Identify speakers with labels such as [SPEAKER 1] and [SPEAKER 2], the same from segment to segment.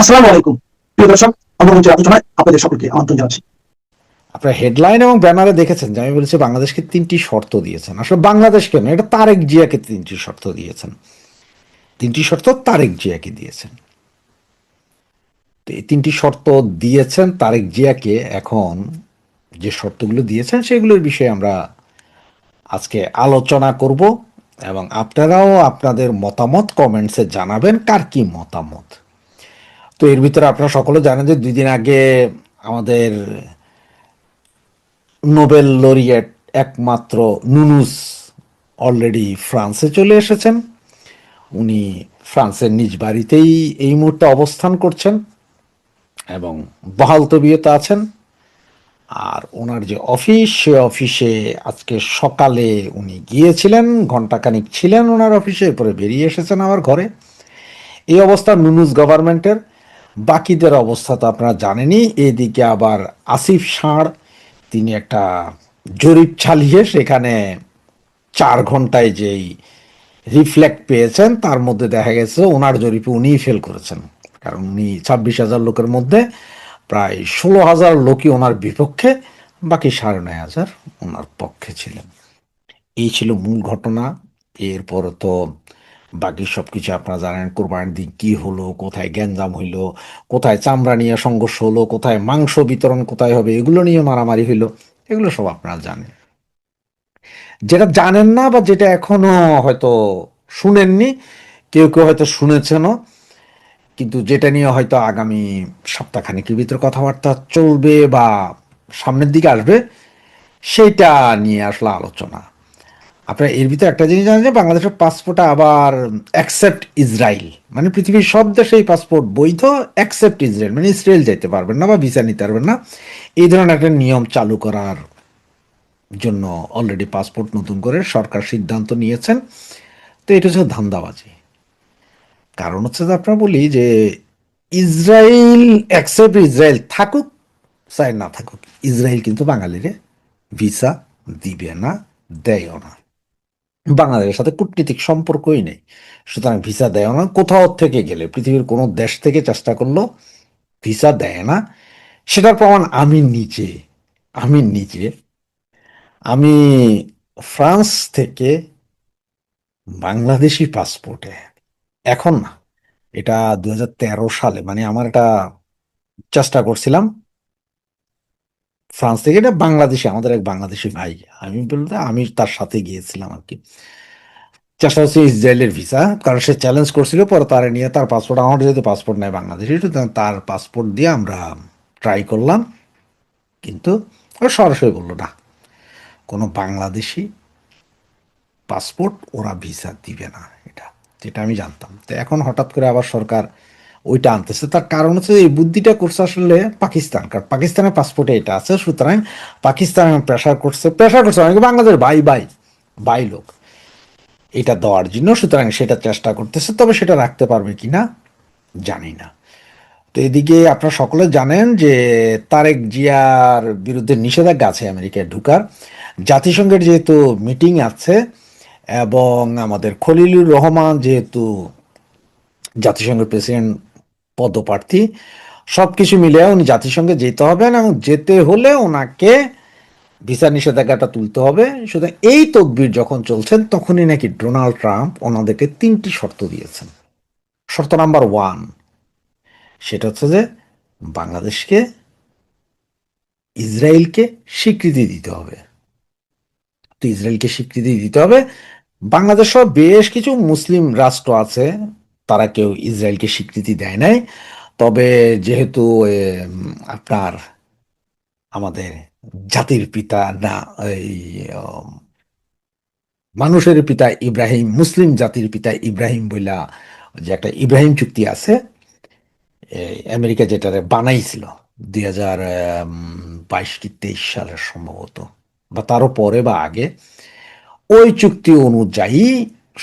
[SPEAKER 1] আসসালামু আলাইকুম প্রিয় দর্শক, অঙ্গমঞ্চের আলোচনায় আপনাদের সকলকে আমন্ত্রণ জানাচ্ছি।
[SPEAKER 2] আপনার হেডলাইন এবং ব্যানারে দেখেছেন যে আমি বলেছি বাংলাদেশকে 3টি শর্ত দিয়েছেন। আসলে বাংলাদেশ কেন, এটা তারেক জিয়াকে 3টি শর্ত দিয়েছেন। 3টি শর্ত তারেক জিয়াকে দিয়েছেন। তো এই 3টি শর্ত দিয়েছেন তারেক জিয়াকে। এখন যে শর্তগুলো দিয়েছেন সেগুলোর বিষয়ে আমরা আজকে আলোচনা করব এবং আপনারাও আপনাদের মতামত কমেন্টসে জানাবেন কার কি মতামত। তো এর ভিতরে আপনারা সকলে জানেন যে 2 দিন আগে আমাদের নোবেল লরিয়েট একমাত্র নুনুস অলরেডি ফ্রান্সে চলে এসেছেন। উনি ফ্রান্সের নিজ বাড়িতেই এই মুহূর্তে অবস্থান করছেন এবং বহাল তবিয়তে আছেন। আর ওনার যে অফিস, সে অফিসে আজকে সকালে উনি গিয়েছিলেন, ঘণ্টাখানিক ছিলেন ওনার অফিসে, এরপরে বেরিয়ে এসেছেন আবার ঘরে। এই অবস্থা নুনুস গভর্নমেন্টের। বাকিদের অবস্থা তো আপনারা জানেনই। এদিকে আবার আসিফ ষাঁড়, তিনি একটা জরিপ চালিয়ে সেখানে 4 ঘন্টায় যেই রিফ্লেক্ট পেয়েছেন তার মধ্যে দেখা গেছে ওনার জরিপে উনিই ফেল করেছেন। কারণ উনি 26,000 লোকের মধ্যে প্রায় 16,000 লোকই ওনার বিপক্ষে, বাকি 9,500 ওনার পক্ষে ছিলেন। এই ছিল মূল ঘটনা। এরপর তো বাকি সব কিছু আপনারা জানেন। কোরবানির দিন কী হলো, কোথায় গ্যাঞ্জাম হইলো, কোথায় চামড়া নিয়ে সংঘর্ষ হলো, কোথায় মাংস বিতরণ কোথায় হবে, এগুলো নিয়ে মারামারি হইলো, এগুলো সব আপনারা জানেন। যেটা জানেন না বা যেটা এখনো হয়তো শুনেননি, কেউ কেউ হয়তো শুনেছেনও, কিন্তু যেটা নিয়ে হয়তো আগামী সপ্তাহখানেকের ভিতরে কথাবার্তা চলবে বা সামনের দিকে আসবে, সেইটা নিয়ে আসলে আলোচনা। আপনারা এর ভিতরে একটা জিনিস জানেন যে বাংলাদেশের পাসপোর্টে আবার অ্যাকসেপ্ট ইসরায়েল, মানে পৃথিবীর সব দেশে এই পাসপোর্ট বৈধ, অ্যাকসেপ্ট ইসরায়েল মানে ইসরায়েল যেতে পারবেন না বা ভিসা নিতে পারবেন না, এই ধরনের একটা নিয়ম চালু করার জন্য অলরেডি পাসপোর্ট নতুন করে সরকার সিদ্ধান্ত নিয়েছেন। তো এটা হচ্ছে ধান্দাবাজি। কারণ হচ্ছে যে আপনারা বলি যে ইসরায়েল, অ্যাকসেপ্ট ইসরায়েল থাকুক চাই না থাকুক, ইসরায়েল কিন্তু বাঙালিরে ভিসা দিবে না, দেয়ও না। বাংলাদেশের সাথে কূটনীতিক সম্পর্কই নেই, সুতরাং ভিসা দেয় না। কোথাও থেকে গেলে পৃথিবীর কোনো দেশ থেকে চেষ্টা করলো ভিসা দেয় না। সেটার প্রমাণ আমি নিজে আমি ফ্রান্স থেকে বাংলাদেশি পাসপোর্টে, এখন না, এটা 2013 সালে, মানে আমার এটা চেষ্টা করছিলাম ফ্রান্স থেকে, এটা বাংলাদেশি, আমাদের এক বাংলাদেশি ভাই, আমি বলতে আমি তার সাথে গিয়েছিলাম আর কি। চেষ্টা হচ্ছে ইসরায়েলের ভিসা, কারণ সে চ্যালেঞ্জ করছিল, পরে তার নিয়ে তার পাসপোর্ট, আমার যেহেতু পাসপোর্ট নেই বাংলাদেশি, তার পাসপোর্ট দিয়ে আমরা ট্রাই করলাম। কিন্তু ও সরাসরি বললো না, কোনো বাংলাদেশি পাসপোর্ট ওরা ভিসা দিবে না, এটা যেটা আমি জানতাম। তো এখন হঠাৎ করে আবার সরকার ওইটা আনতেছে। তার কারণ হচ্ছে এই বুদ্ধিটা করছে আসলে পাকিস্তান, কারণ পাকিস্তানের পাসপোর্টে এটা আছে, সুতরাং পাকিস্তান প্রেশার করছে অনেকে, বাংলাদেশ ভাই ভাই ভাই লোক এটা দেওয়ার জন্য, সুতরাং সেটা চেষ্টা করতেছে। তবে সেটা রাখতে পারবে কিনা জানি না। তো এদিকে আপনারা সকলে জানেন যে তারেক জিয়ার বিরুদ্ধে নিষেধাজ্ঞা আছে আমেরিকায় ঢুকার। জাতিসংঘের যেহেতু মিটিং আছে এবং আমাদের খলিলুর রহমান যেহেতু জাতিসংঘের প্রেসিডেন্ট পদপ্রার্থী, সব কিছু মিলে উনি জাতিসংঘে যেতে হবেন এবং যেতে হলে ওনাকে ভিসা নিষেধাজ্ঞাটা তুলতে হবে। সুতরাং এই তদবির যখন চলছেন তখনই নাকি ডোনাল্ড ট্রাম্প ওনাদেরকে 3টি শর্ত দিয়েছেন। শর্ত নাম্বার 1, সেটা হচ্ছে যে বাংলাদেশকে, ইসরায়েলকে স্বীকৃতি দিতে হবে। তো ইসরায়েলকে স্বীকৃতি দিতে হবে। বাংলাদেশ সহ বেশ কিছু মুসলিম রাষ্ট্র আছে, তারা কেউ ইসরায়েলকে স্বীকৃতি দেয় নাই। তবে যেহেতু আপনার আমাদের জাতির পিতা না, এই মানুষের পিতা ইব্রাহিম, মুসলিম জাতির পিতা ইব্রাহিম বইলা যে একটা ইব্রাহিম চুক্তি আছে, আমেরিকা যেটা বানাইছিল 2022 কি 23 সালের সম্ভবত, বা তারও পরে বা আগে, ওই চুক্তি অনুযায়ী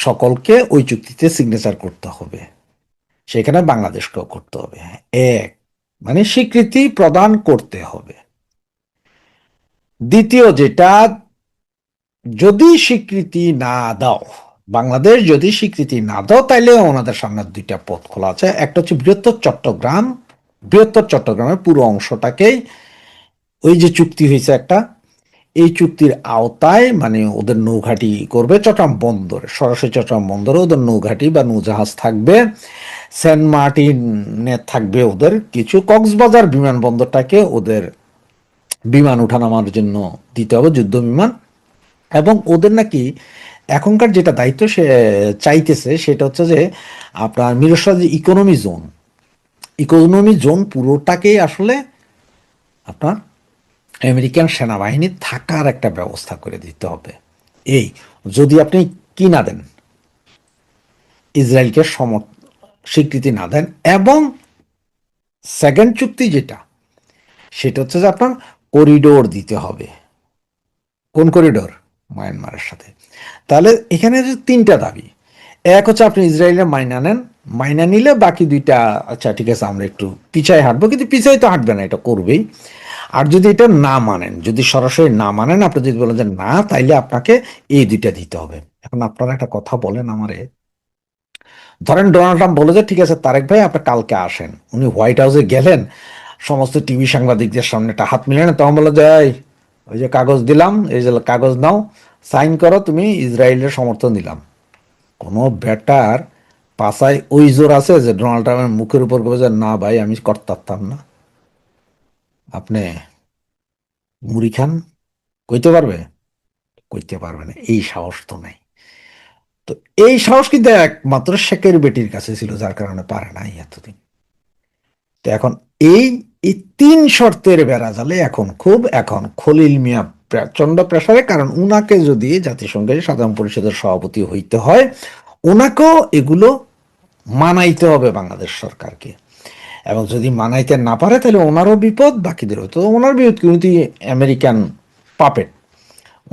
[SPEAKER 2] সকলকে ওই চুক্তিতে সিগনেচার করতে হবে, সেখানে বাংলাদেশকেও করতে হবে। এক, মানে স্বীকৃতি প্রদান করতে হবে। দ্বিতীয় যেটা, যদি স্বীকৃতি না দাও, বাংলাদেশ যদি স্বীকৃতি না দাও তাইলে ওনাদের সামনে দুইটা পথ খোলা আছে। একটা হচ্ছে বৃহত্তর চট্টগ্রামের পুরো অংশটাকেই ওই যে চুক্তি হয়েছে একটা, এই চুক্তির আওতায় মানে ওদের নৌঘাঁটি করবে চট্টগ্রাম বন্দরে, সরাসরি চট্টগ্রাম বন্দরে ওদের নৌঘাঁটি বা নৌজাহাজ থাকবে। সেন্ট মার্টিনে থাকবে ওদের কিছু, কক্সবাজার বিমানবন্দরটাকে ওদের বিমান ওঠানামার জন্য দিতে হবে, যুদ্ধ বিমান। এবং ওদের নাকি এখনকার যেটা দায়িত্ব সে চাইতেছে সেটা হচ্ছে যে আপনার মিরসরাজ ইকোনমি জোন পুরোটাকেই আসলে আপনার আমেরিকান সেনাবাহিনী থাকার একটা ব্যবস্থা করে দিতে হবে। এই যদি আপনি কি না দেন, ইসরায়েলকে স্বীকৃতি না দেন, এবং সেকেন্ড চুক্তি যেটা সেটা হচ্ছে যে আপনার করিডোর দিতে হবে। কোন করিডোর? মায়ানমারের সাথে। তাহলে এখানে যে তিনটা দাবি, এক হচ্ছে আপনি ইসরায়েলের মাইনা নেন, মাইনা নিলে বাকি দুইটা আচ্ছা ঠিক আছে আমরা একটু পিছায় হাঁটবো, কিন্তু পিছায় তো হাঁটবে না, এটা করবেই। আর যদি এটা না মানেন, যদি সরাসরি না মানেন, আপনি যদি বলেন যে না, তাইলে আপনাকে এই দুইটা দিতে হবে। এখন আপনারা একটা কথা বলেন আমারে, ধরেন ডোনাল্ড ট্রাম্প বলে যে ঠিক আছে তারেক ভাই আপনি কালকে আসেন, উনি হোয়াইট হাউসে গেলেন, সমস্ত টিভি সাংবাদিকদের সামনে একটা হাত মিলেন, তখন বলে যে ওই যে কাগজ দিলাম, এই যে কাগজ নাও, সাইন করো, তুমি ইসরায়েলের সমর্থন দিলাম। কোনো বেটার পাশায় ওই জোর আছে যে ডোনাল্ড ট্রাম্পের মুখের উপর বলে যে না ভাই আমি করতাম না? আপনি মুড়ি খান, কইতে পারবে? কইতে পারবে না, এই সাহস তো নাই। তো এই সাহস কিন্তু একমাত্র শেখের বেটির কাছে ছিল, যার কারণে পারে নাই এতদিন। তো এখন এই এই তিন শর্তের বেড়াজালে এখন খলিল মিয়া প্রচন্ড প্রেসারে, কারণ উনাকে যদি জাতিসংঘের সাধারণ পরিষদের সভাপতি হইতে হয়, ওনাকেও এগুলো মানাইতে হবে বাংলাদেশ সরকারকে। এবং যদি মানাইতে না পারে তাহলে ওনারও বিপদ, বাকিদেরও। তো ওনার বিপদ কি, উনি আমেরিকান পাপেট,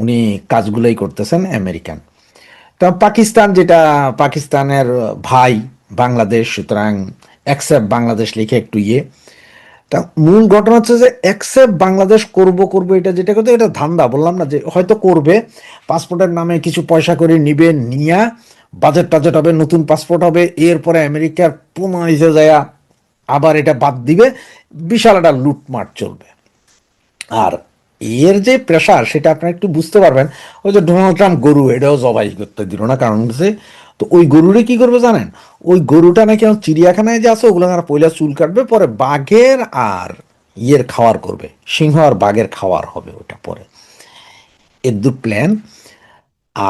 [SPEAKER 2] উনি কাজগুলোই করতেছেন আমেরিকান। তা পাকিস্তান, যেটা পাকিস্তানের ভাই বাংলাদেশ, সুতরাং অ্যাকসেপ্ট বাংলাদেশ লিখে একটু তা মূল ঘটনা হচ্ছে যে অ্যাকসেপ্ট বাংলাদেশ করব এটা যেটা করতে, এটা ধান্দা, বললাম না যে হয়তো করবে, পাসপোর্টের নামে কিছু পয়সা করে নিবে, নিয়া বাজেট হবে, নতুন পাসপোর্ট হবে, এরপরে আমেরিকার পুনরাইজে যায় আবার এটা বাদ দিবে, বিশাল একটা লুটমাট চলবে। আর এর যে প্রেশার সেটা আপনারা একটু বুঝতে পারবেন। ওই যে ডোনাল্ড ট্রাম্প গরু এটাও জবাই করতে দিল না, কারণ হচ্ছে তো ওই গরুরে কি করবে জানেন, ওই গরুটা নাকি আমার চিড়িয়াখানায় যে আছে ওগুলো তারা পয়লা চুল কাটবে, পরে বাঘের আর খাওয়ার করবে, সিংহ আর বাঘের খাওয়ার হবে ওটা পরে, এর দু প্ল্যান।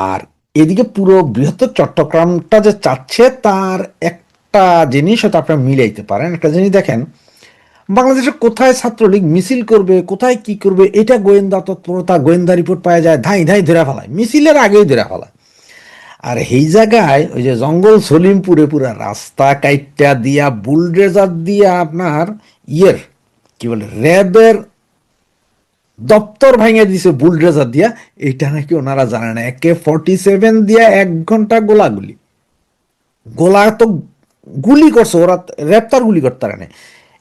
[SPEAKER 2] আর এদিকে পুরো বৃহত্তর চট্টগ্রামটা যে চাচ্ছে তার একটা জিনিস হয়তো আপনারা মিলাইতে পারেন। একটা জিনিস দেখেন, বাংলাদেশে কোথায় ছাত্রলীগ মিছিল করবে, কোথায় কি করবে, এটা গোয়েন্দা তৎপরতা, গোয়েন্দা রিপোর্ট পাওয়া যায়, ধাই ধাই ধরে ফেলায়, মিছিলের আগেই ধরে ফেলায়। আর এই জায়গায় ওই যে জঙ্গল সলিমপুরে পুরা রাস্তা কাইটটা দিয়া, বুলডেজার দিয়া আপনার কি বলে র্যাবের দপ্তর ভাঙে দিছে বুলডেজার দিয়া, এটা নাকি ওনারা জানে না। AK-47 দিয়া 1 ঘন্টা গোলা তো গুলি করছে ওরা, র্যাব তার গুলি করতে পারে না,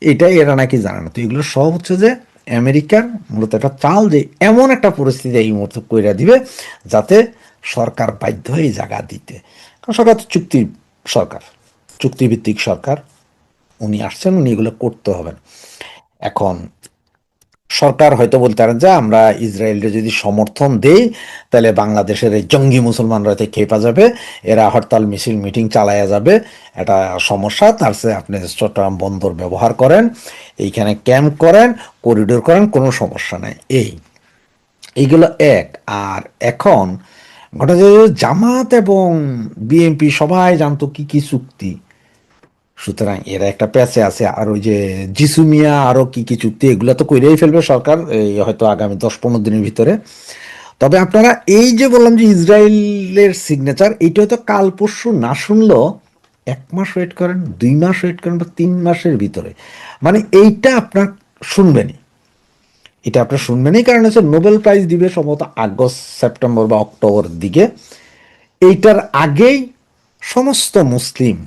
[SPEAKER 2] এটাই এরা নাকি জানে না। তো এগুলো সব হচ্ছে যে আমেরিকার মূলত একটা চাল, যে এমন একটা পরিস্থিতি এই মুহূর্তে কইরা দিবে যাতে সরকার বাধ্য হয়ে জায়গা দিতে। কারণ সরকার তো চুক্তিভিত্তিক সরকার, উনি আসছেন, উনি এগুলো করতে হবেন। এখন সরকার হয়তো বলতে পারেন যে আমরা ইসরায়েলকে যদি সমর্থন দেই তাহলে বাংলাদেশের এই জঙ্গি মুসলমানরা হয়তো খেপা যাবে, এরা হরতাল মিছিল মিটিং চালায়া যাবে, এটা সমস্যা, তার চেয়ে আপনি চট্টগ্রাম বন্দর ব্যবহার করেন, এইখানে ক্যাম্প করেন, করিডোর করেন, কোনো সমস্যা নাই। এইগুলো এক। আর এখন ঘটনা যে জামাত এবং বিএনপি সবাই জানতো কি কি চুক্তি, সুতরাং এরা একটা প্যাচে আছে। আর ওই যে জিসু মিয়া আরো কি কি চুক্তি, এগুলো তো কইরেই ফেলবে সরকার এই হয়তো আগামী 10-15 দিনের ভিতরে। তবে আপনারা এই যে বললাম যে ইসরায়েলের সিগনেচার, এইটা হয়তো কাল পরশু না শুনলেও 1 মাস ওয়েট করেন, 2 মাস ওয়েট করেন, বা 3 মাসের ভিতরে মানে এইটা আপনার শুনবেনই। এটা আপনার শুনবেনই, কারণ হচ্ছে নোবেল প্রাইজ দিবে সম্ভবত আগস্ট, সেপ্টেম্বর বা অক্টোবরের দিকে। এইটার আগেই সমস্ত মুসলিম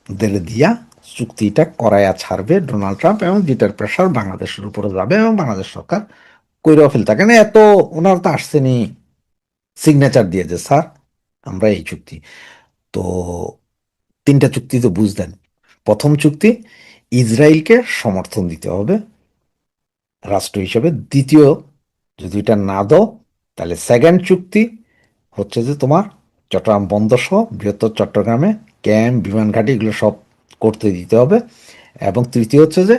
[SPEAKER 2] দিলে দিয়া চুক্তিটা করাইয়া ছাড়বে ডোনাল্ড ট্রাম্প, এবং যেটার প্রেশার বাংলাদেশের উপরে যাবে, এবং বাংলাদেশ সরকার কইরাও ফেলতে, কেন এত ওনার তো আসছেনি সিগনেচার দিয়ে যে স্যার আমরা এই চুক্তি তো 3টা চুক্তি তো বুঝলেন। প্রথম চুক্তি, ইসরায়েলকে সমর্থন দিতে হবে রাষ্ট্র হিসেবে। দ্বিতীয়, যদি এটা না দাও তাহলে সেকেন্ড চুক্তি হচ্ছে যে তোমার চট্টগ্রাম বন্দর সহ বৃহত্তর চট্টগ্রামে ক্যাম্প, বিমান ঘাঁটি এগুলো সব করতে দিতে হবে। এবং তৃতীয় হচ্ছে যে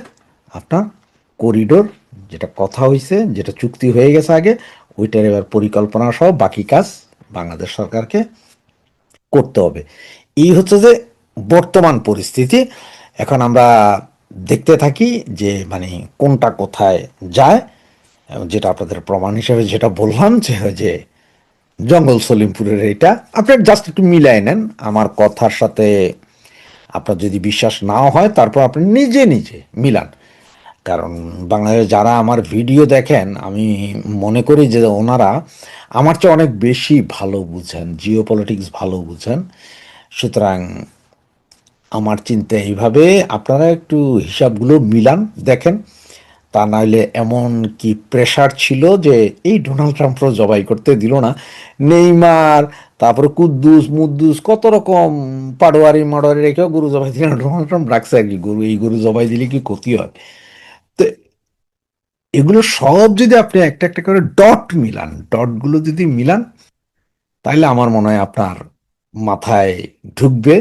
[SPEAKER 2] আপনার করিডোর, যেটা কথা হয়েছে, যেটা চুক্তি হয়ে গেছে আগে, ওইটার এবার পরিকল্পনা সহ বাকি কাজ বাংলাদেশ সরকারকে করতে হবে। এই হচ্ছে যে বর্তমান পরিস্থিতি। এখন আমরা দেখতে থাকি যে মানে কোনটা কোথায় যায়। এবং যেটা আপনাদের প্রমাণ হিসেবে যেটা বললাম যে জঙ্গল সলিমপুরের এটা আপনার জাস্ট একটু মিলাই নেন আমার কথার সাথে। আপনার যদি বিশ্বাস নাও হয় তারপর আপনি নিজে নিজে মিলান। কারণ বাংলাদেশে যারা আমার ভিডিও দেখেন, আমি মনে করি যে ওনারা আমার চেয়ে অনেক বেশি ভালো বুঝেন, জিও পলিটিক্স ভালো বুঝেন। সুতরাং আমার চিন্তা এইভাবে, আপনারা একটু হিসাবগুলো মিলান দেখেন। তা নাহলে এমন কি প্রেশার ছিল যে এই ডোনাল্ড ট্রাম্পও জবাই করতে দিল না। নেইমার, তারপরে কুদ্দুস মুদ্দুস কত রকম পাড়োয়ারি মাড়োয়ারি রেখেও গরু জবাই দিল না। ডোনাল্ড ট্রাম্প রাখছে আর কি, গরু এই গরু জবাই দিলে কি ক্ষতি হয়। তো এগুলো সব যদি আপনি একটা একটা করে ডট মিলান, ডটগুলো যদি মিলান, তাহলে আমার মনে হয় আপনার মাথায় ঢুকবে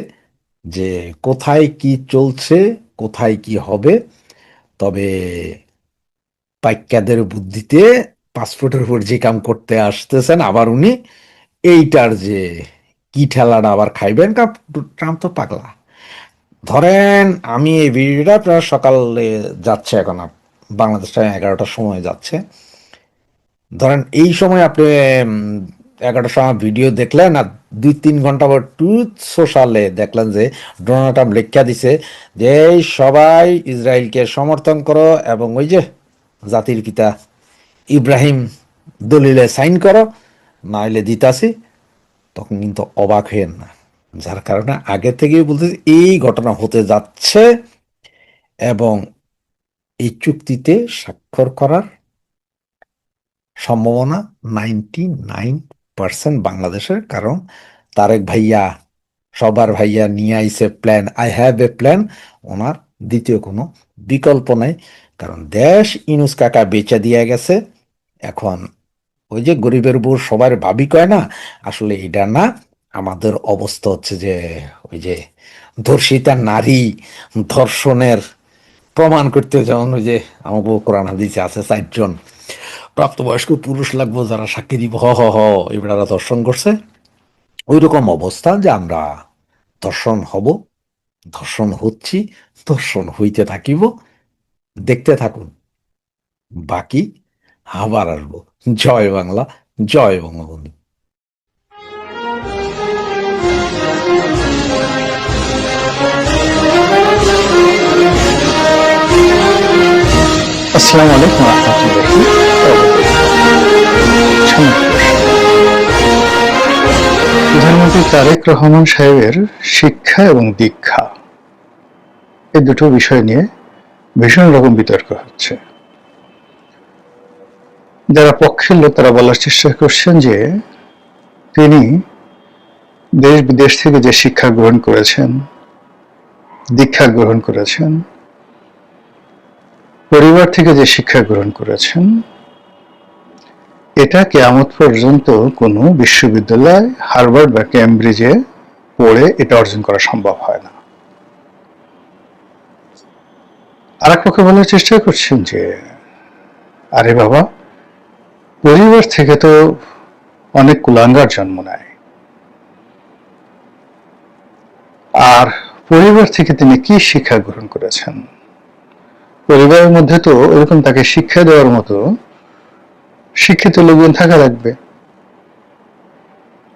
[SPEAKER 2] যে কোথায় কি চলছে, কোথায় কি হবে। তবে পাইক্যাদের বুদ্ধিতে পাসপোর্টের উপর যে কাম করতে আসতেছেন আবার উনি, এইটার যে কি ঠেলাটা আবার খাইবেন। কারণ ট্রাম্প তো পাগলা। ধরেন আমি এই ভিডিওটা আপনার সকালে যাচ্ছে, এখন বাংলাদেশ টাইম 11টার সময় যাচ্ছে। ধরেন এই সময় আপনি 11টার সময় ভিডিও দেখলেন, আর 2-3 ঘন্টা পর ট্রুথ সোশ্যালে দেখলেন যে ডোনাল্ড ট্রাম্প লেখা দিছে যে এই সবাই ইসরায়েলকে সমর্থন করো এবং ওই যে জাতির পিতা ইব্রাহিম দলিলে সাইন করো, নাইলে দিতাছি। তখন কিন্তু অবাক হইেন না, যার কারণে আগে থেকেই বলতেছি এই ঘটনা হতে যাচ্ছে। এবং এই চুক্তিতে স্বাক্ষর করার সম্ভাবনা 99% বাংলাদেশের। কারণ তারেক ভাইয়া, সবার ভাইয়া নিয়ে আইসে plan, I have a plan. ওনার দ্বিতীয় কোনো বিকল্প নাই। কারণ দেশ ইনুস কাকা বেচে দিয়ে গেছে। এখন ওই যে গরিবের বউ সবার ভাবি কয় না, আসলে এটা না। আমাদের অবস্থা হচ্ছে যে ওই যে ধর্ষিতা নারী ধর্ষণের প্রমাণ করতে, যেমন ওই যে আমাকে কোরআন হাদিসে আছে 4জন প্রাপ্তবয়স্ক পুরুষ লাগবো যারা সাক্ষী দিব, হ হ হ এবারা ধর্ষণ করছে। ওই রকম অবস্থা যে আমরা ধর্ষণ হব, ধর্ষণ হচ্ছি, ধর্ষণ হইতে থাকিব। দেখতে থাকুন, বাকি আবার আসবো। জয় বাংলা, জয় বঙ্গবন্ধু।
[SPEAKER 3] আসসালামু আলাইকুম রহমতুল্লাহি প্রধানমন্ত্রী তারেক রহমান সাহেবের শিক্ষা এবং দীক্ষা, এই দুটো বিষয় নিয়ে ভীষণ রকম বিতর্ক হচ্ছে। যারা পক্ষের লোক তারা বলার চেষ্টা করছেন যে তিনি দেশ বিদেশ থেকে যে শিক্ষা গ্রহণ করেছেন, দীক্ষা গ্রহণ করেছেন, পরিবার থেকে যে শিক্ষা গ্রহণ করেছেন, এটা কিয়ামত পর্যন্ত কোনো বিশ্ববিদ্যালয় হার্ভার্ড বা ক্যামব্রিজে পড়ে এটা অর্জন করা সম্ভব হয় না। আর এক পক্ষে বলার চেষ্টা করছেন যে আরে বাবা, পরিবার থেকে তো অনেক কুলাঙ্গার জন্ম নেয়, আর পরিবার থেকে তিনি কি শিক্ষা গ্রহণ করেছেন? পরিবারের মধ্যে তো এরকম তাকে শিক্ষা দেওয়ার মতো শিক্ষিত লোকজন থাকা লাগবে,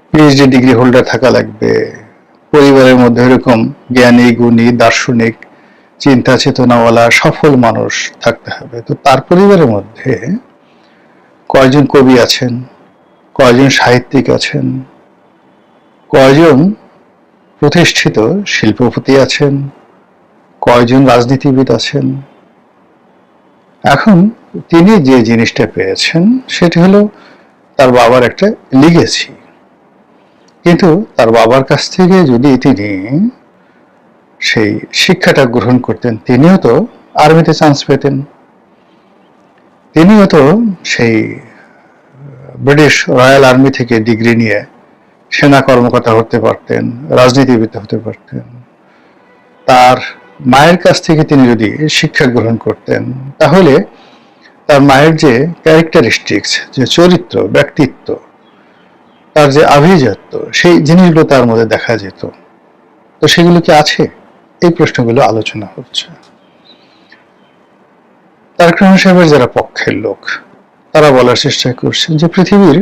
[SPEAKER 3] পিএইচডি ডিগ্রি হোল্ডার থাকা লাগবে, পরিবারের মধ্যে এরকম জ্ঞানী গুণী দার্শনিক চিন্তা চেতনাওয়ালা সফল মানুষ থাকতে হবে। তো তার পরিবারের মধ্যে কয়জন কবি আছেন, কয়জন সাহিত্যিক আছেন, কয়জন প্রতিষ্ঠিত শিল্পপতি আছেন, কয়জন রাজনীতিবিদ আছেন? এখন তিনি যে জিনিসটা পেয়েছেন সেটি হলো তার বাবার একটা লিগেসি। কিন্তু তার বাবার কাছ থেকে যদি তিনি সেই শিক্ষাটা গ্রহণ করতেন, তিনিও তো আর্মিতে চান্স পেতেন, তিনিও তো সেই ব্রিটিশ রয়্যাল আর্মি থেকে ডিগ্রি নিয়ে সেনা কর্মকর্তা হতে পারতেন, রাজনীতিবিদ হতে পারতেন। তার মায়ের কাছ থেকে তিনি যদি শিক্ষা গ্রহণ করতেন, তাহলে তার মায়ের যে ক্যারেক্টারিস্টিক্স, যে চরিত্র, ব্যক্তিত্ব, তার যে আভিজাত্য, সেই জিনিসগুলো তার মধ্যে দেখা যেত। তো সেগুলো কি আছে? এই প্রশ্নগুলো আলোচনা হচ্ছে। তারেক রহমান সাহেবের যারা পক্ষের লোক, তারা বলার চেষ্টা করছেন যে পৃথিবীর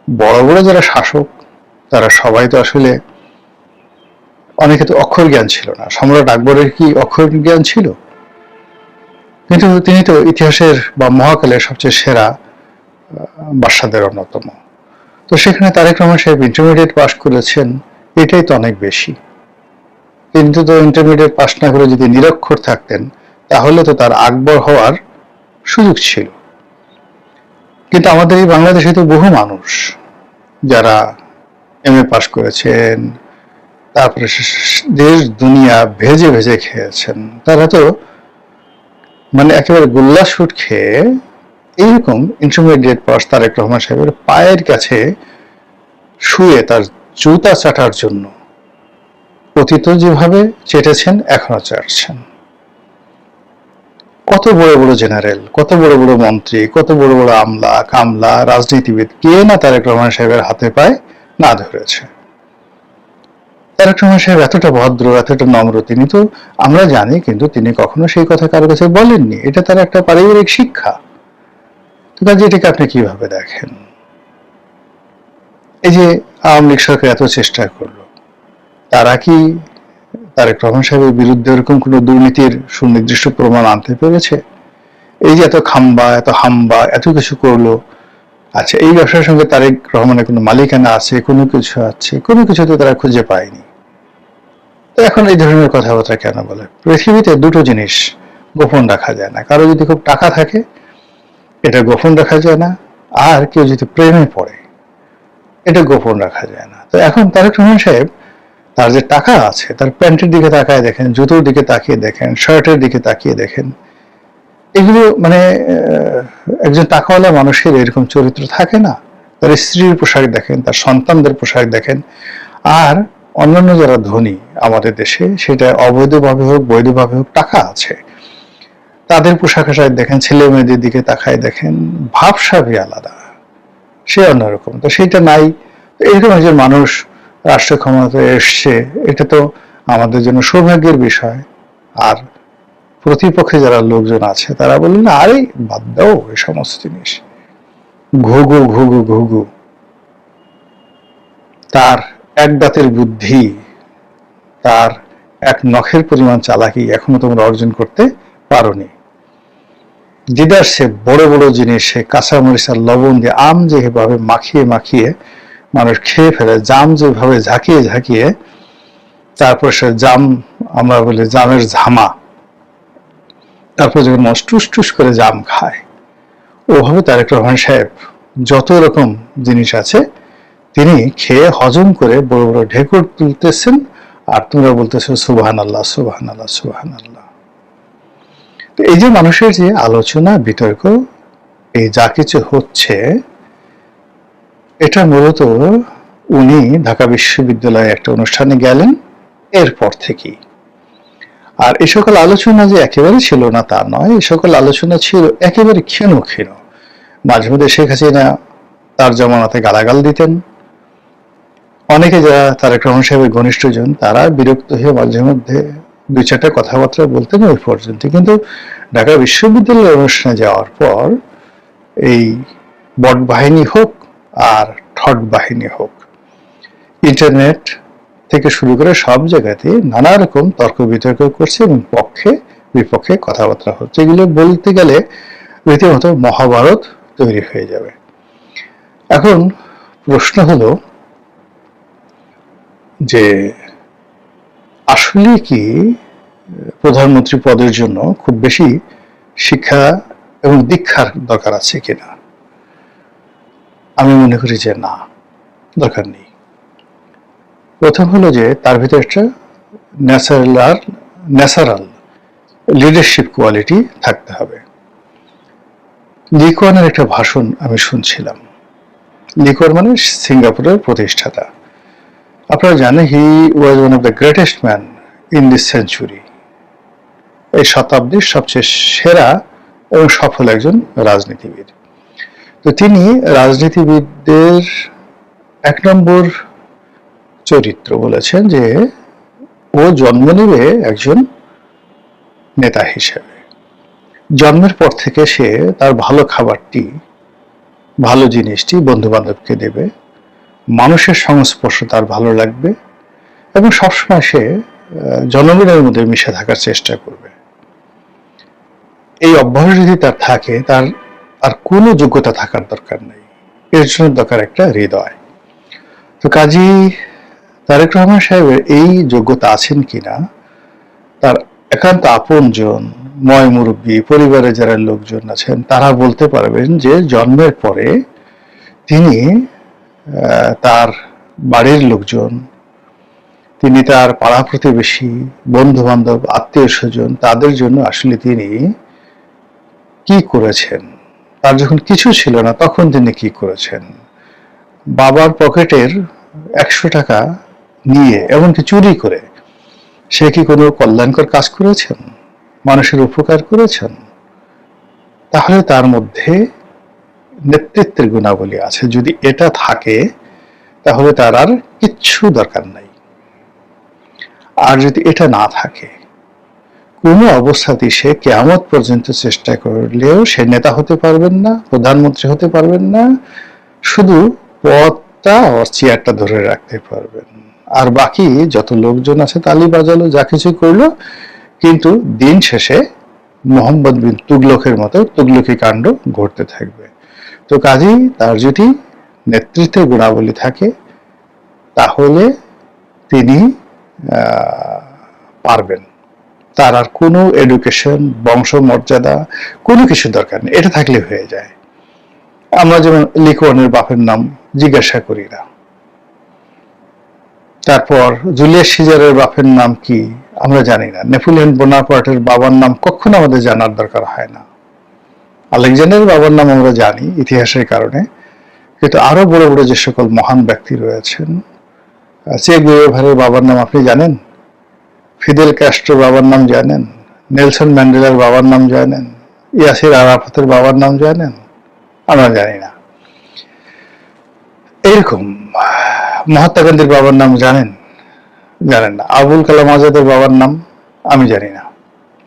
[SPEAKER 3] বড় বড় যারা শাসক, তারা সবাই তো আসলে, অনেকে তো অক্ষর জ্ঞান ছিল না। সম্রাট আকবরের কি অক্ষর জ্ঞান ছিল? কিন্তু তিনি তো ইতিহাসের বা মহাকালের সবচেয়ে সেরা বাদশাদের অন্যতম। তো সেখানে তারেক রহমান সাহেব ইন্টারমিডিয়েট পাশ করেছেন, এটাই তো অনেক বেশি। কিন্তু তো ইন্টারমিডিয়েট পাশ না করে যদি নিরক্ষর থাকতেন, তাহলে তো তার আকবর হওয়ার সুযোগ ছিল। কিন্তু আমাদের এই বাংলাদেশে তো বহু মানুষ যারা এমএ পাশ করেছেন, তারপরে দেশ দুনিয়া ভেজে ভেজে খেয়েছেন, তারা তো মানে একেবারে গোল্লা শুট খেয়ে এইরকম ইন্টারমিডিয়েট পাস তারেক রহমান সাহেবের পায়ের কাছে শুয়ে তার জুতা চাটার জন্য অতীত যেভাবে চেটেছেন, এখনো চাটছেন। কত বড় বড় জেনারেল, কত বড় বড় মন্ত্রী, কত বড় বড় আমলা কামলা রাজনীতিবিদ কে না তারেক রহমান সাহেবের হাতে পায়ে না ধরেছে। তারেক রহমান সাহেব এতটা ভদ্র, এতটা নম্র, তিনি তো আমরা জানি, কিন্তু তিনি কখনো সেই কথা কারো কাছে বলেননি। এটা তার একটা পারিবারিক শিক্ষা। তো কাজে এটাকে আপনি কিভাবে দেখেন? এই যে আওয়ামী লীগ সরকার এত চেষ্টা করলো, তারা কি তারেক রহমান সাহেবের বিরুদ্ধে এরকম কোনো দুর্নীতির সুনির্দিষ্ট প্রমাণ আনতে পেরেছে? এই যে এত খাম্বা, এত হাম্বা, এত কিছু করলো, আচ্ছা এই ব্যবসার সঙ্গে তারেক রহমানের কোনো মালিকানা আছে, কোনো কিছু আছে, কোনো কিছুতে তারা খুঁজে পায়নি। তো এখন এই ধরনের কথাবার্তা কেন বলে? পৃথিবীতে দুটো জিনিস গোপন রাখা যায় না। কারো যদি খুব টাকা থাকে, এটা গোপন রাখা যায় না। আর কেউ যদি প্রেমে পড়ে, এটা গোপন রাখা যায় না। তো এখন তারেক রহমান সাহেব, তার যে টাকা আছে, তার প্যান্টের দিকে তাকায় দেখেন, জুতোর দিকে তাকিয়ে দেখেন, শার্টের দিকে তাকিয়ে দেখেন, এগুলো মানে একজন টাকাওয়ালা মানুষের এরকম চরিত্র থাকে না। তার স্ত্রীর পোশাক দেখেন, তার সন্তানদের পোশাক দেখেন। আর অন্যান্য যারা ধনী আমাদের দেশে, সেটা অবৈধভাবে হোক বৈধভাবে হোক, টাকা আছে, তাদের পোশাক আশাক দেখেন, ছেলে মেয়েদের দিকে তাকায় দেখেন, ভাবসাবই আলাদা, সে অন্যরকম। তো সেটা নাই। এরকম একজন মানুষ রাষ্ট্র ক্ষমতায় এসছে, এটা তো আমাদের জন্য সৌভাগ্যের বিষয়। আর প্রতিপক্ষে যারা লোকজন আছে, তারা বললেন আরে বাদ দাও এই সমস্ত জিনিস, ঘুঘু ঘুঘু ঘুঘু, তার এক দাঁতের বুদ্ধি, তার এক নখের পরিমাণ চালাকি এখনো তোমরা অর্জন করতে পারোনি। দিদার সে বড় বড় জিনিস, সে কাঁচামরিচ আর লবণ দিয়ে আম যেভাবে মাখিয়ে মাখিয়ে মানুষ খেয়ে ফেলে, জাম যেভাবে ঝাঁকিয়ে ঝাঁকিয়ে, তারপর সে জাম, আমরা বলি জামের ঝামা, তারপর যখন মানুষ টুস টুস করে জাম খায়, ওভাবে তারেক রহমান সাহেব যত রকম জিনিস আছে তিনি খেয়ে হজম করে বড় বড় ঢেকুর তুলতেছেন। আর তোমরা বলতেছো সুবহান আল্লাহ, সুবহান আল্লাহ, সুবহান আল্লাহ। তো এই যে মানুষের যে আলোচনা বিতর্ক, এই যা কিছু হচ্ছে, এটা মূলত উনি ঢাকা বিশ্ববিদ্যালয়ে একটা অনুষ্ঠানে গেলেন এরপর থেকেই। আর এই সকল আলোচনা যে একেবারে ছিল না তা নয়, এই সকল আলোচনা ছিল একেবারে ক্ষীণ ক্ষীণ। মাঝে মধ্যে শেখ হাসিনা তার জমানাতে গালাগাল দিতেন। অনেকে যারা তারেক রহমান সাহেবের ঘনিষ্ঠজন, তারা বিরক্ত হয়ে মাঝে মধ্যে দুই চারটা কথাবার্তা বলতেন, ওই পর্যন্ত। কিন্তু ঢাকা বিশ্ববিদ্যালয়ের অনুষ্ঠানে যাওয়ার পর এই বট বাহিনী হোক আর ঠট বাহিনী হোক, ইন্টারনেট থেকে শুরু করে সব জায়গাতে নানা রকম তর্ক বিতর্ক করছে এবং পক্ষে বিপক্ষে কথাবার্তা হচ্ছে। এগুলো বলতে গেলে রীতিমতো মহাভারত তৈরি হয়ে যাবে। এখন প্রশ্ন হলো যে আসলে কি প্রধানমন্ত্রী পদের জন্য খুব বেশি শিক্ষা এবং দীক্ষার দরকার আছে কিনা? আমি মনে করি যে না, দরকার নেই। প্রথম হলো যে তার ভিতরে একটা ন্যাচারাল লিডারশিপ কোয়ালিটি থাকতে হবে। লি কুয়ানের একটা ভাষণ আমি শুনছিলাম। লি কুয়ান মানে সিঙ্গাপুরের প্রতিষ্ঠাতা। আপনারা জানেন he was one of the greatest man in this century. এই শতাব্দীর সবচেয়ে সেরা এবং সফল একজন রাজনীতিবিদ। তো তিনি রাজনীতিবিদদের 1 নম্বর চরিত্র বলেছেন যে ও জন্ম নেবে একজন নেতা হিসেবে। জন্মের পর থেকে সে তার ভালো খাবারটি, ভালো জিনিসটি বন্ধু বান্ধবকে দেবে, মানুষের সংস্পর্শ তার ভালো লাগবে এবং সবসময় সে জনগণের মধ্যে মিশে থাকার চেষ্টা করবে। এই অভ্যাস যদি তার থাকে, তার আর কোনো যোগ্যতা থাকার দরকার নেই, এর জন্য দরকার একটা হৃদয়। তো কাজী তারেক রহমান সাহেবের এই যোগ্যতা আছেন কিনা তার একান্ত আপনজন, ময় মুরব্বী, পরিবারে যারা লোকজন আছেন তারা বলতে পারবেন যে জন্মের পরে তিনি তার বাড়ির লোকজন, তিনি তার পাড়া প্রতিবেশী, বন্ধু বান্ধব, আত্মীয় স্বজন, তাদের জন্য আসলে তিনি কি করেছেন। তার যখন কিছু ছিল না তখন তিনি কি করেছেন। বাবার পকেটের 100 টাকা নিয়ে, এমনকি চুরি করে, সে কি কোনো কল্যাণকর কাজ করেছেন, মানুষের উপকার করেছেন? তাহলে তার মধ্যে নেতৃত্বের গুণাবলী আছে। যদি এটা থাকে তাহলে তার আর কিচ্ছু দরকার নাই। আর যদি এটা না থাকে, কোনো অবস্থাতেই সে কিয়ামত পর্যন্ত চেষ্টা করলেও সে নেতা হতে পারবেন না, প্রধানমন্ত্রী হতে পারবেন না, শুধু পদটা আর চেয়ারটা ধরে রাখতে পারবেন। আর বাকি যত লোকজন আছে তালি বাজালো, যা কিছু করলো, কিন্তু দিন শেষে মোহাম্মদ বিন তুগলকের মতো তুগলকি কাণ্ড ঘটতে থাকবে। তো কাজেই তার যদি নেতৃত্বের গুণাবলী থাকে তাহলে তিনি পারবেন। তার আর কোনো এডুকেশন, বংশ মর্যাদা, কোনো কিছু দরকার নেই, এটা থাকলে হয়ে যায়। আমরা যেমন লি কুয়ানের বাপের নাম জিজ্ঞাসা করি না, তারপর জুলিয়াস সিজারের বাপের নাম কি আমরা জানি না, নেপোলিয়ন বোনাপার্টের বাবার নাম কখনো আমাদের জানার দরকার হয় না, আলেকজান্ডারের বাবার নাম আমরা জানি ইতিহাসের কারণে, কিন্তু আরো বড় বড় যে সকল মহান ব্যক্তি রয়েছেন, চে গুয়েভারের বাবার নাম আপনি জানেন? ফিদেল ক্যাস্ট্রোর বাবার নাম জানেন? নেলসন ম্যান্ডেলার বাবার নাম জানেন? ইয়াসির আরাফাতের বাবার নাম জানেন? আমরা জানি না। এরকম মহাত্মা গান্ধীর বাবার নাম জানেন? জানেন না। আবুল কালাম আজাদের বাবার নাম আমি জানি না,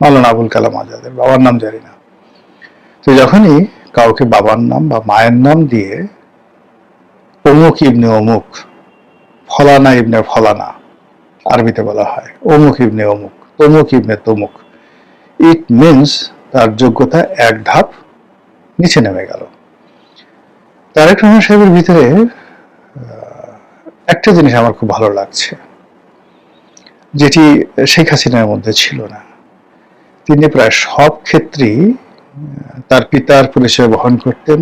[SPEAKER 3] মাওলানা আবুল কালাম আজাদের বাবার নাম জানি না। তো যখনই কাউকে বাবার নাম বা মায়ের নাম দিয়ে অমুক ইবনে অমুক, ফলানা ইবনে ফলানা আরবিতে বলা হয়, অমুক ইবনে অমুক, তমুক ইবনে তমুক, ইট মিনস তার যোগ্যতা এক ধাপ নিচে নেমে গেল। তারেক রহমান সাহেবের ভিতরে একটা জিনিস আমার খুব ভালো লাগছে, যেটি শেখ হাসিনার মধ্যে ছিল না। তিনি প্রায় সব ক্ষেত্রেই তার পিতার পরিচয় বহন করতেন,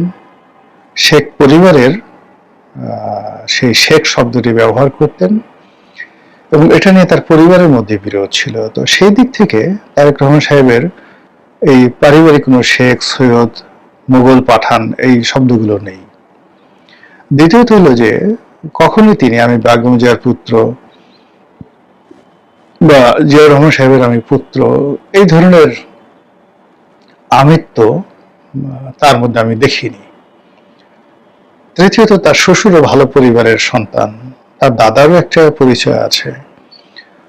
[SPEAKER 3] শেখ পরিবারের সেই শেখ শব্দটি ব্যবহার করতেন এবং এটা নিয়ে তার পরিবারের মধ্যে বিরোধ ছিল। তো সেই দিক থেকে তারেক রহমান সাহেবের এই পারিবারিক কোনো শেখ, সৈয়দ, মুঘল, পাঠান এই শব্দগুলো নেই। দ্বিতীয়ত হলো যে কখনোই তিনি আমি বেগম জিয়ার পুত্র বা জিয়াউর রহমান সাহেবের আমি পুত্র এই ধরনের আমিত্ব তার মধ্যে আমি দেখিনি। তৃতীয়ত তার শ্বশুরও ভালো পরিবারের সন্তান, তার দাদারও একটা পরিচয় আছে।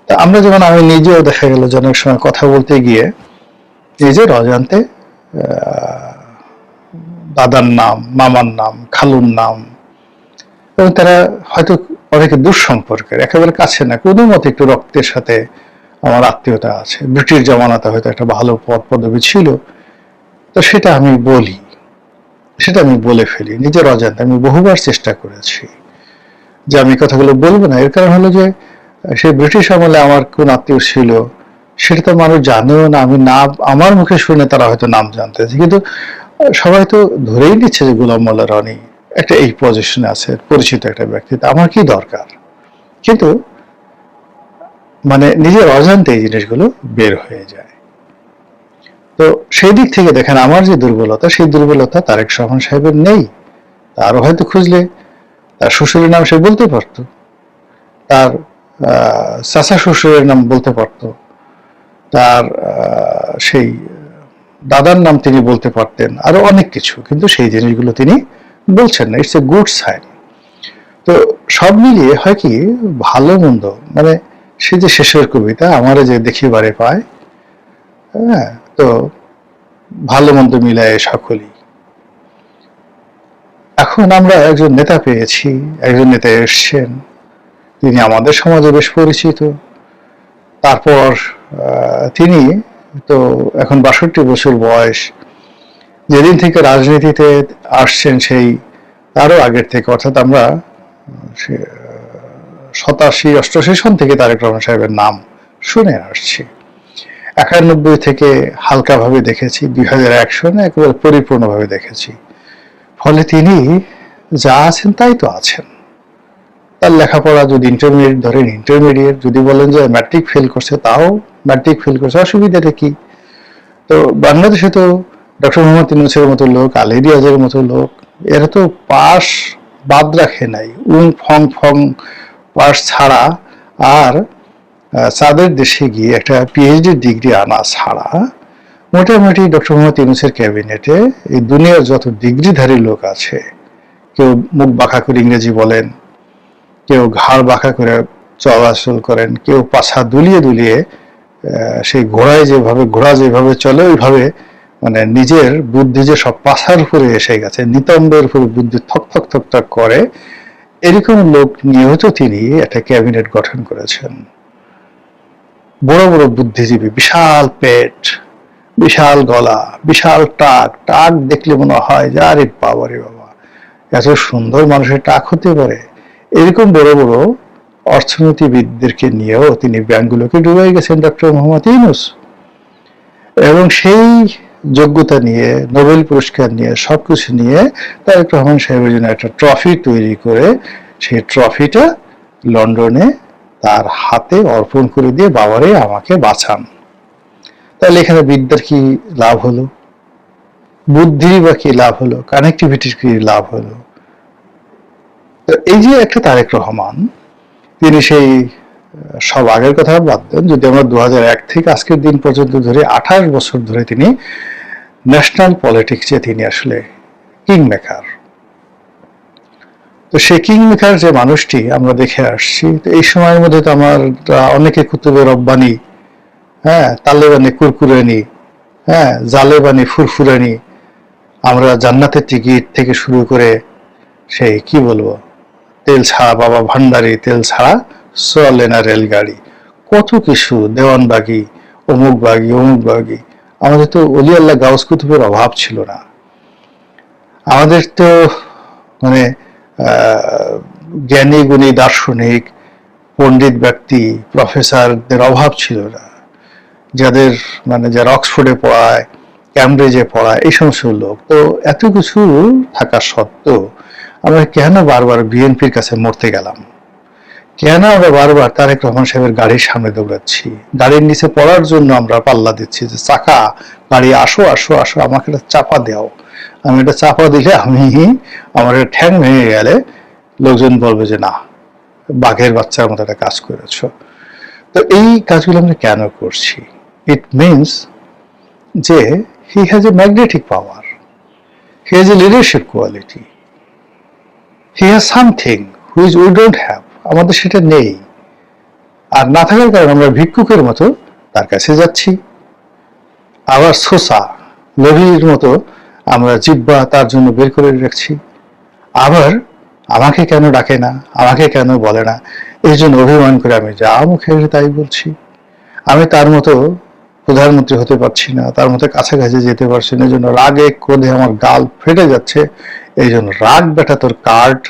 [SPEAKER 3] তা আমরা যেমন, আমি নিজেও দেখা গেল যে অনেক সময় কথা বলতে গিয়ে নিজের অজান্তে দাদার নাম, মামার নাম, খালুর নাম, এবং তারা হয়তো অনেকে দূর সম্পর্কের, একেবারে কাছে না, কোনো মতে একটু রক্তের সাথে আমার আত্মীয়তা আছে, ব্রিটিশ জামানাতে হয়তো একটা ভালো পদ পদবি ছিল, তো সেটা আমি বলি, সেটা আমি বলে ফেলি নিজের অজান্তে। আমি বহুবার চেষ্টা করেছি যে আমি কথাগুলো বলবো না, এর কারণ হলো যে সেই ব্রিটিশ আমলে আমার কোন আত্মীয় ছিল সেটা তো মানুষ জানেও না, আমি না আমার মুখে শুনে তারা হয়তো নাম জানতেছে, কিন্তু সবাই তো ধরেই নিচ্ছে যে গোলাম মোল্লা রনি একটা এই পজিশনে আছে, পরিচিত একটা ব্যক্তি, আমার কি দরকার, কিন্তু মানে নিজের অজান্তে এই জিনিসগুলো বের হয়ে যায়। তো সেই দিক থেকে দেখেন আমার যে দুর্বলতা, সেই দুর্বলতা তারেক রহমান সাহেবের নেই। তারও হয়তো খুঁজলে তার শ্বশুরের নাম সে বলতে পারতো, তার চাচা শ্বশুরের নাম বলতে পারতো, তার সেই দাদার নাম তিনি বলতে পারতেন, আরো অনেক কিছু, কিন্তু সেই জিনিসগুলো তিনি বলছেন না। It's a good sign. তো সব মিলিয়ে হয় কি, ভালো মন্দ মানে সে যে শেষের কবিতা আমারে যে দেখিবারে পায়, হ্যাঁ, তো ভালো মন্দ মিলায় সকলেই। এখন আমরা একজন নেতা পেয়েছি, একজন নেতা এসছেন, তিনি আমাদের সমাজে বেশ পরিচিত। তারপর তিনি তো এখন 62 বছর বয়স। যেদিন থেকে রাজনীতিতে আসছেন সেই তারও আগের থেকে, অর্থাৎ আমরা 87-88 সন থেকে তারেক রহমান সাহেবের নাম শুনে আসছি। 91 থেকে হালকাভাবে দেখেছি, 2001 সনে একেবারে পরিপূর্ণভাবে দেখেছি। ফলে তিনি যা আছেন তাই তো আছেন। তার লেখাপড়া যদি ইন্টারমিডিয়েট ধরেন, ইন্টারমিডিয়েট, যদি বলেন যে ম্যাট্রিক ফেল করছে, তাও ম্যাট্রিক ফেল করছে, অসুবিধাটা কি? তো বাংলাদেশে তো ডক্টর মোহাম্মদ ইউনূসের মতো লোক, আলী রিয়াজের মতো লোক, এরা তো পাস বাদ রাখে নাই। ফং ফং পাস ছাড়া আর চাঁদের দেশে গিয়ে একটা পিএইচডি ডিগ্রি আনা ছাড়া মোটামুটি ডক্টর মোহাম্মদ ইউনূসের ক্যাবিনেটে এই দুনিয়ার যত ডিগ্রিধারী লোক আছে, কেউ মুখ বাঁকা করে ইংরেজি বলেন, কেউ ঘাড় বাঁকা করে চলাচল করেন, কেউ পাছা দুলিয়ে দুলিয়ে সেই ঘোড়া যেভাবে চলে ওইভাবে মানে নিজের বুদ্ধি যে সব পাছার উপরে এসে গেছে, নিতম্বের উপরে বুদ্ধি থক থক থক থক করে, এরকম লোক নিয়েও তো তিনি একটা ক্যাবিনেট গঠন করেছেন। বড় বড় বুদ্ধিজীবী, বিশাল পেট, বিশাল গলা, বিশাল টাক দেখলে মনে হয় যে আরে বাবা রে বাবা, এত সুন্দর মানুষের টাক হতে পারে। এরকম বড় বড় অর্থনীতিবিদদেরকে নিয়েও তিনি ব্যাংকগুলোকে ডুবাই গেছেন ডক্টর মোহাম্মদ ইউনূস। এবং সেই যোগ্যতা নিয়ে, নোবেল পুরস্কার নিয়ে, সবকিছু নিয়ে তারেক রহমান সাহেবের জন্য একটা ট্রফি তৈরি করে সেই ট্রফিটা লন্ডনে তার হাতে অর্পণ করে দিয়ে, বাবারে আমাকে বাঁচান। তাহলে এখানে বিদ্যার কি লাভ হলো? বুদ্ধির বা কি লাভ হলো? কানেক্টিভিটির কি লাভ হলো? এই যে একটা তারেক রহমান, তিনি সেই সব আগের কথা বাদ দেন, যদি আমরা 2001 থেকে আজকের দিন পর্যন্ত ধরে 28 বছর ধরে তিনি ন্যাশনাল পলিটিক্সে তিনি আসলে কিং মেকার। তো সেই কিং মেকার যে মানুষটি আমরা দেখে আসছি, তো এই সময়ের মধ্যে তো আমার অনেকে কুতুবে রব্বানি, হ্যাঁ, তালেবানি কুরকুরানি, হ্যাঁ, জালেবানি ফুরফুরানি, আমরা জান্নাতের টিকিট থেকে শুরু করে সেই কি বলবো, তেল ছাড়া বাবা ভান্ডারি, তেল ছাড়া চলে না রেলগাড়ি, কত কিছু, দেওয়ানবাগি, অমুক বাগি। আমাদের তো অলি আল্লাহ গাউস কুতুবের অভাব ছিল না। আমাদের তো মানে জ্ঞানী গুণী দার্শনিক পণ্ডিত ব্যক্তি, প্রফেসরদের অভাব ছিল না, যাদের মানে যারা অক্সফোর্ডে পড়ায়, ক্যামব্রিজে পড়ায়, এই সমস্ত লোক। তো এত কিছু থাকা সত্ত্বেও আমরা কেন বারবার বিএনপির কাছে মরতে গেলাম? কেন আমরা বারবার তারেক রহমান সাহেবের গাড়ির সামনে দৌড়াচ্ছি? গাড়ির নিচে পড়ার জন্য আমরা পাল্লা দিচ্ছি যে চাকা, গাড়ি আসো আসো আসো, আমাকে একটা চাপা দাও। আমি এটা চাপা দিলে আমার ঠ্যাং ভেঙে গেলে লোকজন বলবে যে না, বাঘের বাচ্চার মতো একটা কাজ করেছ। তো এই কাজগুলো আমরা কেন করছি? ইট মিনস যে he has a magnetic power, he has a leadership quality, he has something which we don't have. আমাদের সেটা নেই, আর না থাকার কারণে আমরা ভিক্ষুকের মতো তার কাছে যাচ্ছি। আবার সোসা লোভীর মতো আমরা জিহ্বা তার জন্য বের করে রাখছি। আবার আমাকে কেন ডাকে না, আমাকে কেন বলে না, এই জন্য অভিমান করে আমি যা মুখে তাই বলছি। আমি তার মতো প্রধানমন্ত্রী হতে পারছি না, তার মতো কাছাকাছি যেতে পারছি না, এই জন্য রাগে ক্রোধে আমার গাল ফেটে যাচ্ছে। এই জন্য রাগ বেটা তোর কার্ড,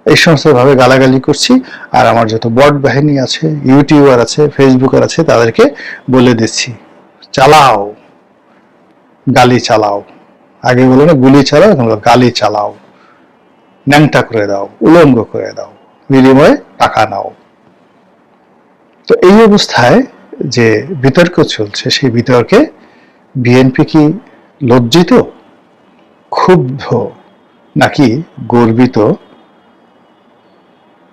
[SPEAKER 3] এই সমস্ত ভাবে গালাগালি করছি। আর আমার যত বট বাহিনী আছে, ইউটিউবার আছে, ফেসবুকার আছে, তাদেরকে বলে দিচ্ছি চালাও, গালি চালাও। আগে বলো না গুলি চালাও, এখন গালি চালাও, ন্যাংটা করে দাও, উলঙ্গ করে দাও, বিনিময়ে টাকা নাও। তো এই অবস্থায় যে বিতর্ক চলছে, সেই বিতর্কে বিএনপি কি লজ্জিত, ক্ষুব্ধ নাকি গর্বিত,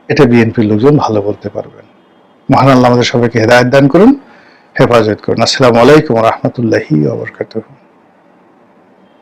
[SPEAKER 3] এটা বিএনপির লোকজন ভালো বলতে পারবেন। মহান আল্লাহ আমাদের সবাইকে হেদায়েত দান করুন, হেফাজত করুন। আসসালামু আলাইকুম ওয়া রাহমাতুল্লাহি ওয়া বারাকাতুহু।